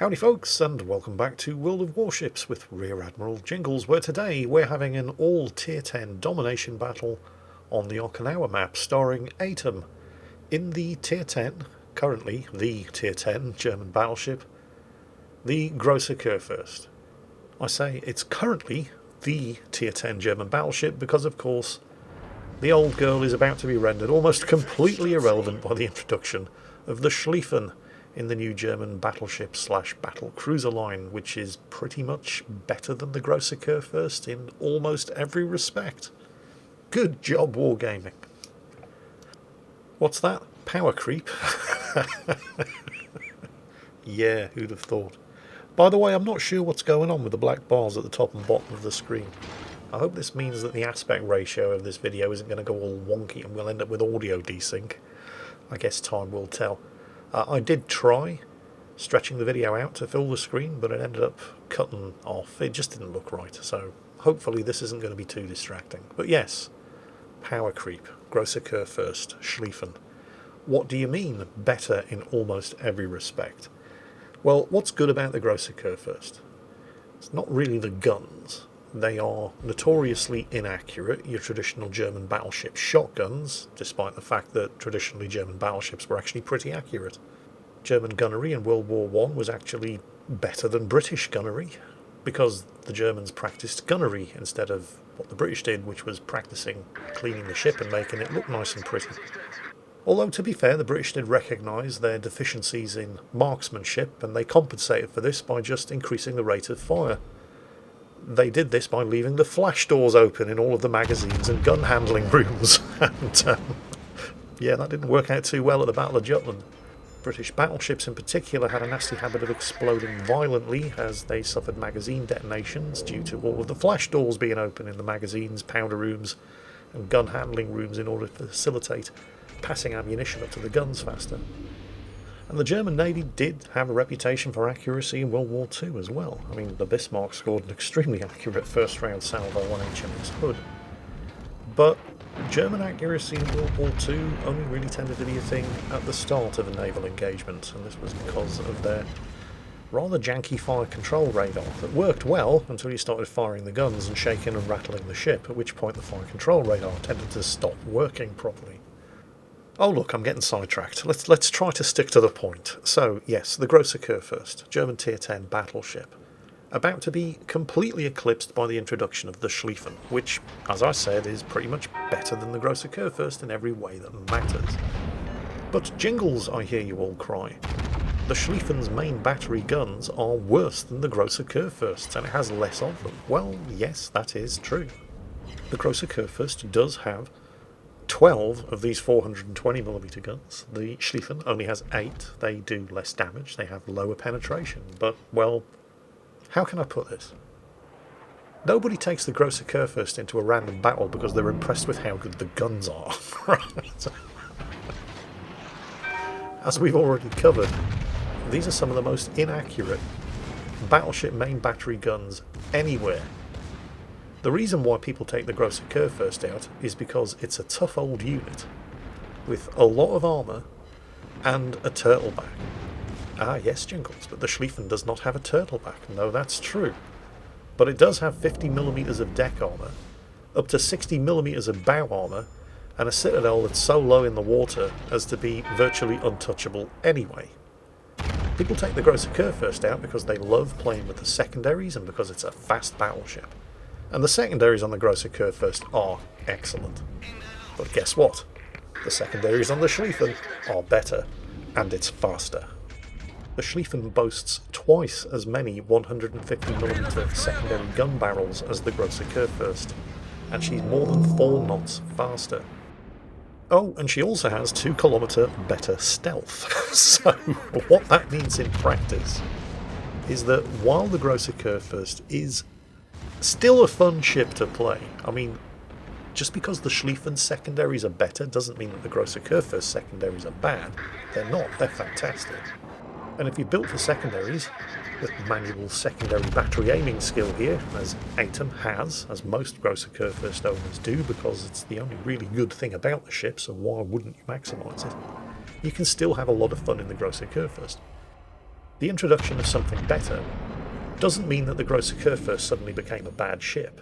Howdy folks, and welcome back to World of Warships with Rear Admiral Jingles, where today we're having an all Tier 10 domination battle on the Okinawa map starring Atom. In the Tier 10, currently the Tier 10 German battleship, the Grosser Kurfurst. I say it's currently the Tier 10 German battleship because, of course, the old girl is about to be rendered almost completely irrelevant by the introduction of the Schlieffen in the new German battleship slash battle cruiser line, which is pretty much better than the Grosser Kurfurst in almost every respect. Good job, Wargaming. What's that? Power creep? Yeah, who'd have thought? By the way, I'm not sure what's going on with the black bars at the top and bottom of the screen. I hope this means that the aspect ratio of this video isn't going to go all wonky and we'll end up with audio desync. I guess time will tell. I did try stretching the video out to fill the screen, but it ended up cutting off. It just didn't look right, so hopefully this isn't going to be too distracting. But yes, power creep, Grosser Kurfurst, Schlieffen. What do you mean better in almost every respect? Well, what's good about the Grosser Kurfurst? It's not really the guns. They are notoriously inaccurate, your traditional German battleship shotguns, despite the fact that traditionally German battleships were actually pretty accurate. German gunnery in World War I was actually better than British gunnery, because the Germans practiced gunnery instead of what the British did, which was practicing cleaning the ship and making it look nice and pretty. Although, to be fair, the British did recognise their deficiencies in marksmanship, and they compensated for this by just increasing the rate of fire. They did this by leaving the flash doors open in all of the magazines and gun handling rooms. And yeah, that didn't work out too well at the Battle of Jutland. British battleships in particular had a nasty habit of exploding violently as they suffered magazine detonations due to all of the flash doors being open in the magazines, powder rooms and gun handling rooms in order to facilitate passing ammunition up to the guns faster. And the German Navy did have a reputation for accuracy in World War II as well. I mean, the Bismarck scored an extremely accurate first-round salvo on HMS Hood. But German accuracy in World War II only really tended to be a thing at the start of a naval engagement, and this was because of their rather janky fire control radar that worked well until you started firing the guns and shaking and rattling the ship, at which point the fire control radar tended to stop working properly. Oh look, I'm getting sidetracked. Let's try to stick to the point. So yes, the Grosser Kurfurst, German Tier 10 battleship, about to be completely eclipsed by the introduction of the Schlieffen, which, as I said, is pretty much better than the Grosser Kurfurst in every way that matters. But Jingles, I hear you all cry. The Schlieffen's main battery guns are worse than the Grosser Kurfurst, and it has less of them. Well, yes, that is true. The Grosser Kurfurst does have 12 of these 420mm guns. The Schlieffen only has 8. They do less damage, they have lower penetration, but, well, how can I put this? Nobody takes the Grosser Kurfurst into a random battle because they're impressed with how good the guns are. Right? As we've already covered, these are some of the most inaccurate battleship main battery guns anywhere. The reason why people take the Grosser Kurfurst out is because it's a tough old unit with a lot of armour and a turtleback. Ah yes, Jingles, but the Schlieffen does not have a turtleback. No, that's true. But it does have 50mm of deck armour, up to 60mm of bow armour, and a citadel that's so low in the water as to be virtually untouchable anyway. People take the Grosser Kurfurst out because they love playing with the secondaries and because it's a fast battleship. And the secondaries on the Grosser Kurfurst are excellent. But guess what? The secondaries on the Schlieffen are better, and it's faster. The Schlieffen boasts twice as many 150mm secondary gun barrels as the Grosser Kurfurst, and she's more than 4 knots faster. Oh, and she also has 2km better stealth. So what that means in practice is that while the Grosser Kurfurst is still a fun ship to play, I mean, just because the Schlieffen secondaries are better doesn't mean that the Grosser Kurfurst secondaries are bad. They're not, they're fantastic. And if you built for secondaries, with manual secondary battery aiming skill here, as Atom has, as most Grosser Kurfurst owners do, because it's the only really good thing about the ship, so why wouldn't you maximise it? You can still have a lot of fun in the Grosser Kurfurst. The introduction of something better doesn't mean that the Grosser Kurfurst suddenly became a bad ship.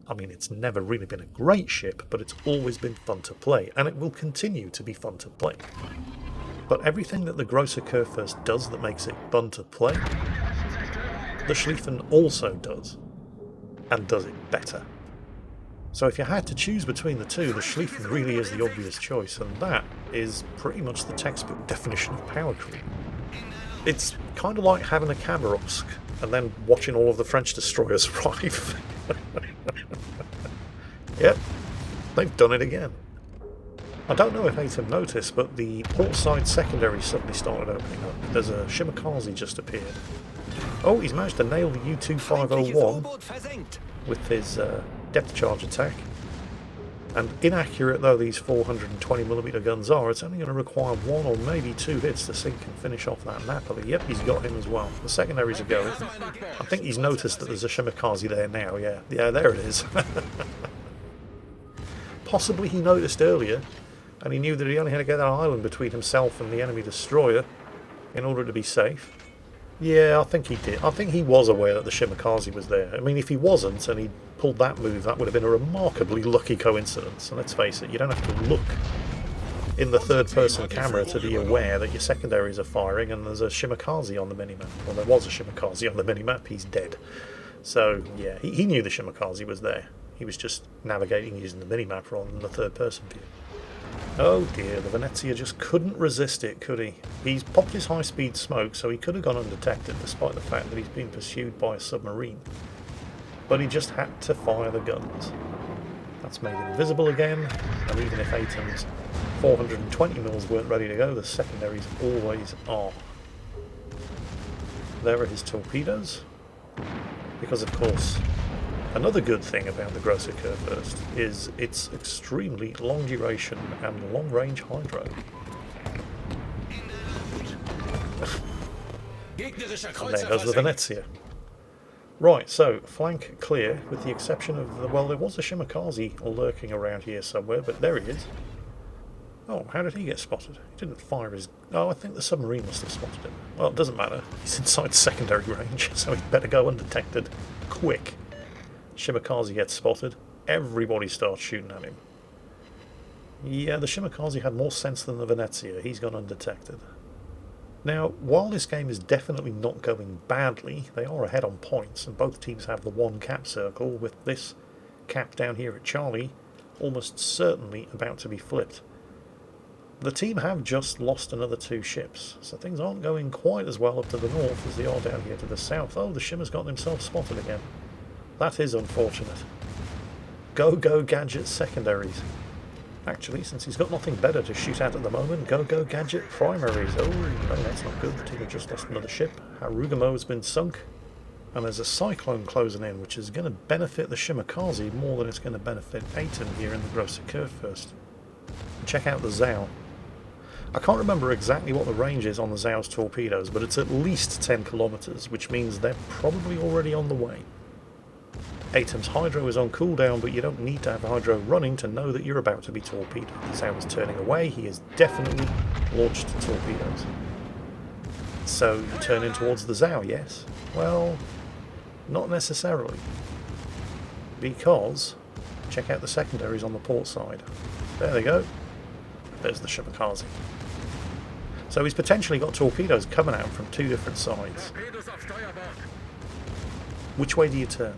I mean, it's never really been a great ship, but it's always been fun to play, and it will continue to be fun to play. But everything that the Grosser Kurfurst does that makes it fun to play, the Schlieffen also does, and does it better. So if you had to choose between the two, the Schlieffen really is the obvious choice, and that is pretty much the textbook definition of power creep. It's kind of like having a Khabarovsk and then watching all of the French destroyers arrive. Yep, they've done it again. I don't know if Atem noticed, but the portside secondary suddenly started opening up. There's a Shimakaze just appeared. Oh, he's managed to nail the U-2501 with his depth charge attack. And inaccurate though these 420mm guns are, it's only going to require 1 or maybe 2 hits to sink and finish off that Napoli. Yep, he's got him as well. The secondaries are going. I think he's noticed that there's a Shimakaze there now, yeah. Yeah, there it is. Possibly he noticed earlier, and he knew that he only had to get that island between himself and the enemy destroyer in order to be safe. Yeah, I think he did. I think he was aware that the Shimakaze was there. I mean, if he wasn't and he pulled that move, that would have been a remarkably lucky coincidence. And let's face it, you don't have to look in the third-person camera to be aware that your secondaries are firing and there's a Shimakaze on the minimap. Well, there was a Shimakaze on the minimap. He's dead. So, yeah, he knew the Shimakaze was there. He was just navigating using the minimap rather than the third-person view. Oh dear, the Venezia just couldn't resist it, could he? He's popped his high-speed smoke, so he could have gone undetected, despite the fact that he's been pursued by a submarine. But he just had to fire the guns. That's made him visible again, and even if Atem's 420mm weren't ready to go, the secondaries always are. There are his torpedoes, because of course, another good thing about the Grosser Kurfurst is its extremely long duration and long range hydro. And there goes the Venezia. Right, so flank clear, with the exception of the, well, there was a Shimakaze lurking around here somewhere, but there he is. Oh, how did he get spotted? He didn't fire his... Oh, I think the submarine must have spotted him. Well, it doesn't matter. He's inside secondary range, so he'd better go undetected. Quick. Shimakaze gets spotted. Everybody starts shooting at him. Yeah, the Shimakaze had more sense than the Venezia. He's gone undetected. Now, while this game is definitely not going badly, they are ahead on points, and both teams have the 1 cap circle, with this cap down here at Charlie almost certainly about to be flipped. The team have just lost another 2 ships, so things aren't going quite as well up to the north as they are down here to the south. Oh, the Shimmer's got himself spotted again. That is unfortunate. Go Gadget secondaries. Actually, since he's got nothing better to shoot at the moment, go Gadget primaries. Oh, no, that's not good. The team have just lost another ship. Harugamo has been sunk. And there's a Cyclone closing in, which is going to benefit the Shimakaze more than it's going to benefit Atem here in the Grosser Kurfurst. Check out the Zao. I can't remember exactly what the range is on the Zao's torpedoes, but it's at least 10 kilometers, which means they're probably already on the way. Atem's hydro is on cooldown, but you don't need to have hydro running to know that you're about to be torpedoed. The Zao is turning away. He is definitely launched torpedoes. So you turn in towards the Zao, yes? Well, not necessarily. Because, check out the secondaries on the port side. There they go. There's the Shimakaze. So he's potentially got torpedoes coming out from 2 different sides. Which way do you turn?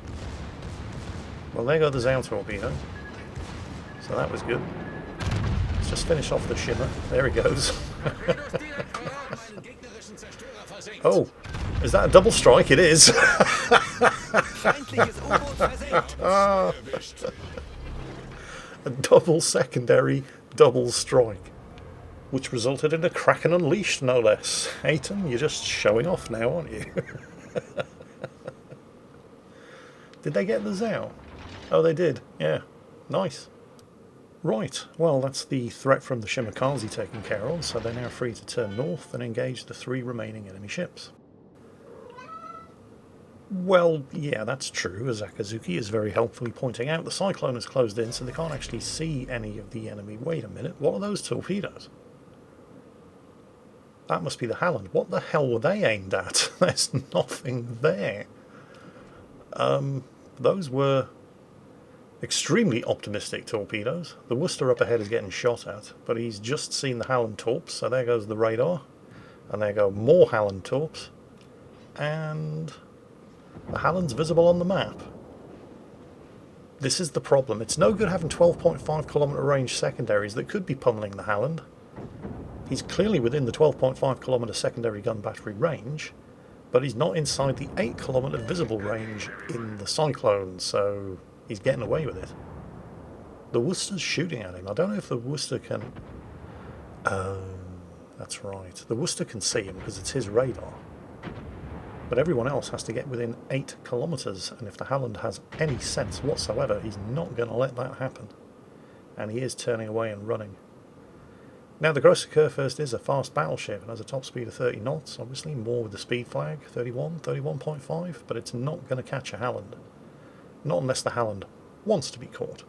Well, there go the Zao torpedo. So that was good. Let's just finish off the Shimmer. There he goes. Oh, is that a double strike? It is. A double secondary, double strike. Which resulted in a Kraken Unleashed, no less. Atem, you're just showing off now, aren't you? Did they get the Zao? Oh, they did. Yeah. Nice. Right. Well, that's the threat from the Shimakaze taken care of, so they're now free to turn north and engage the 3 remaining enemy ships. Well, yeah, that's true, as Akazuki is very helpfully pointing out. The Cyclone is closed in, so they can't actually see any of the enemy. Wait a minute, what are those torpedoes? That must be the Halland. What the hell were they aimed at? There's nothing there. Those were extremely optimistic torpedoes. The Worcester up ahead is getting shot at, but he's just seen the Halland torps, so there goes the radar. And there go more Halland torps. And the Halland's visible on the map. This is the problem. It's no good having 12.5 kilometre range secondaries that could be pummeling the Halland. He's clearly within the 12.5 kilometre secondary gun battery range, but he's not inside the 8 kilometre visible range in the Cyclone, so he's getting away with it. The Worcester's shooting at him. I don't know if the Worcester can... that's right. The Worcester can see him because it's his radar. But everyone else has to get within 8 kilometres, and if the Halland has any sense whatsoever, he's not going to let that happen. And he is turning away and running. Now, the Grosser Kurfurst is a fast battleship and has a top speed of 30 knots, obviously more with the speed flag, 31, 31.5, but it's not going to catch a Halland. Not unless the Halland wants to be caught.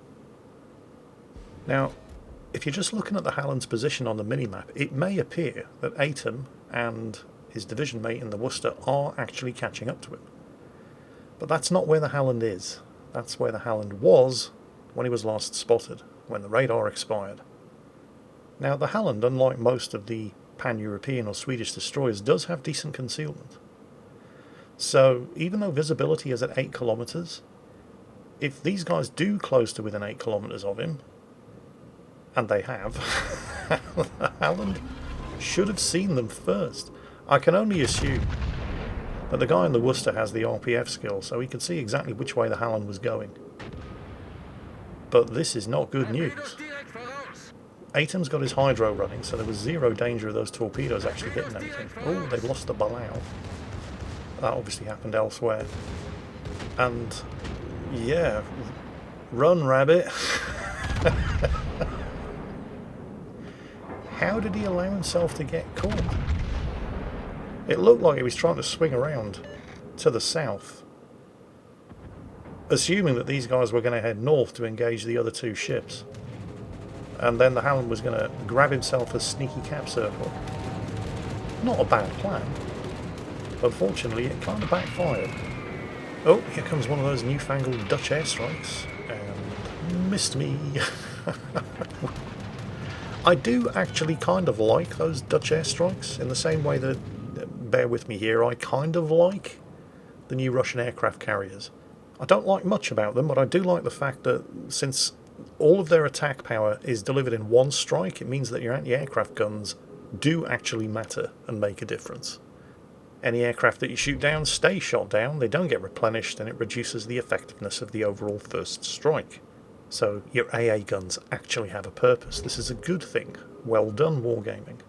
Now, if you're just looking at the Halland's position on the minimap, it may appear that Atom and his division mate in the Worcester are actually catching up to him. But that's not where the Halland is. That's where the Halland was when he was last spotted, when the radar expired. Now, the Halland, unlike most of the pan-European or Swedish destroyers, does have decent concealment. So, even though visibility is at 8 kilometres, if these guys do close to within 8 kilometres of him, and they have, the Halland should have seen them first. I can only assume that the guy in the Worcester has the RPF skill, so he could see exactly which way the Halland was going. But this is not good news. Atom's got his hydro running, so there was zero danger of those torpedoes actually hitting anything. Oh, they've lost the Balau. That obviously happened elsewhere. And, yeah, run, rabbit. How did he allow himself to get caught? It looked like he was trying to swing around to the south, assuming that these guys were going to head north to engage the other two ships. And then the Halland was going to grab himself a sneaky cap circle. Not a bad plan. Unfortunately, it kind of backfired. Oh, here comes one of those newfangled Dutch airstrikes. And missed me. I do actually kind of like those Dutch airstrikes, in the same way that, bear with me here, I kind of like the new Russian aircraft carriers. I don't like much about them, but I do like the fact that since all of their attack power is delivered in one strike, it means that your anti-aircraft guns do actually matter and make a difference. Any aircraft that you shoot down stay shot down, they don't get replenished, and it reduces the effectiveness of the overall first strike. So your AA guns actually have a purpose. This is a good thing. Well done, Wargaming.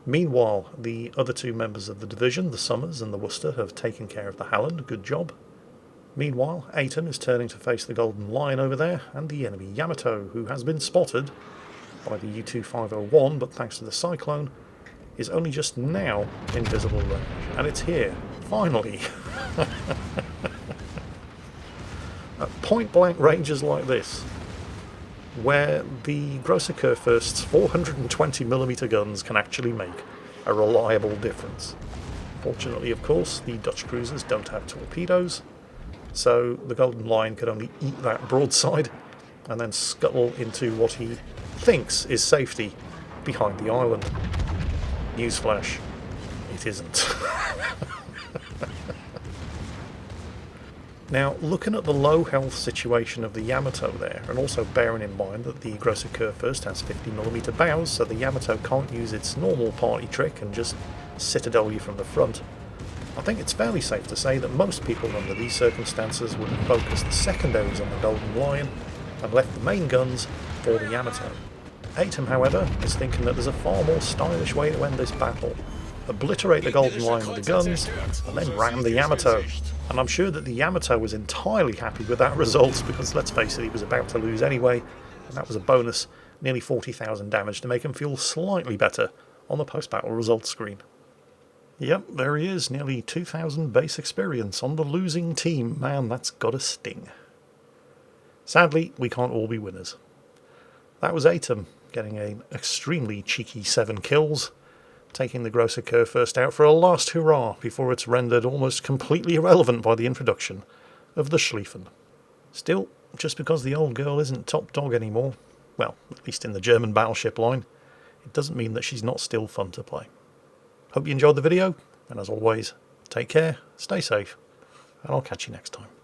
Meanwhile, the other two members of the division, the Summers and the Worcester, have taken care of the Halland. Good job. Meanwhile, Atom is turning to face the Golden Lion over there, and the enemy Yamato, who has been spotted by the U-2501, but thanks to the Cyclone, is only just now in visible range. And it's here, finally. At point-blank ranges like this, where the Grosser Kurfürst's 420mm guns can actually make a reliable difference. Fortunately, of course, the Dutch cruisers don't have torpedoes, so the Golden Lion could only eat that broadside and then scuttle into what he thinks is safety behind the island. Newsflash, it isn't. Now, looking at the low health situation of the Yamato there, and also bearing in mind that the Grosser Kurfürst has 50mm bows, so the Yamato can't use its normal party trick and just citadel you from the front, I think it's fairly safe to say that most people under these circumstances would have focused the secondaries on the Golden Lion and left the main guns for the Yamato. Atom, however, is thinking that there's a far more stylish way to end this battle. Obliterate the Golden Lion with the guns, and then ram the Yamato. And I'm sure that the Yamato was entirely happy with that result, because let's face it, he was about to lose anyway, and that was a bonus, nearly 40,000 damage to make him feel slightly better on the post-battle results screen. Yep, there he is, nearly 2,000 base experience on the losing team. Man, that's gotta sting. Sadly, we can't all be winners. That was Atom, getting an extremely cheeky 7 kills, taking the Grosser Kurfurst out for a last hurrah before it's rendered almost completely irrelevant by the introduction of the Schlieffen. Still, just because the old girl isn't top dog anymore, well, at least in the German battleship line, it doesn't mean that she's not still fun to play. Hope you enjoyed the video, and as always, take care, stay safe, and I'll catch you next time.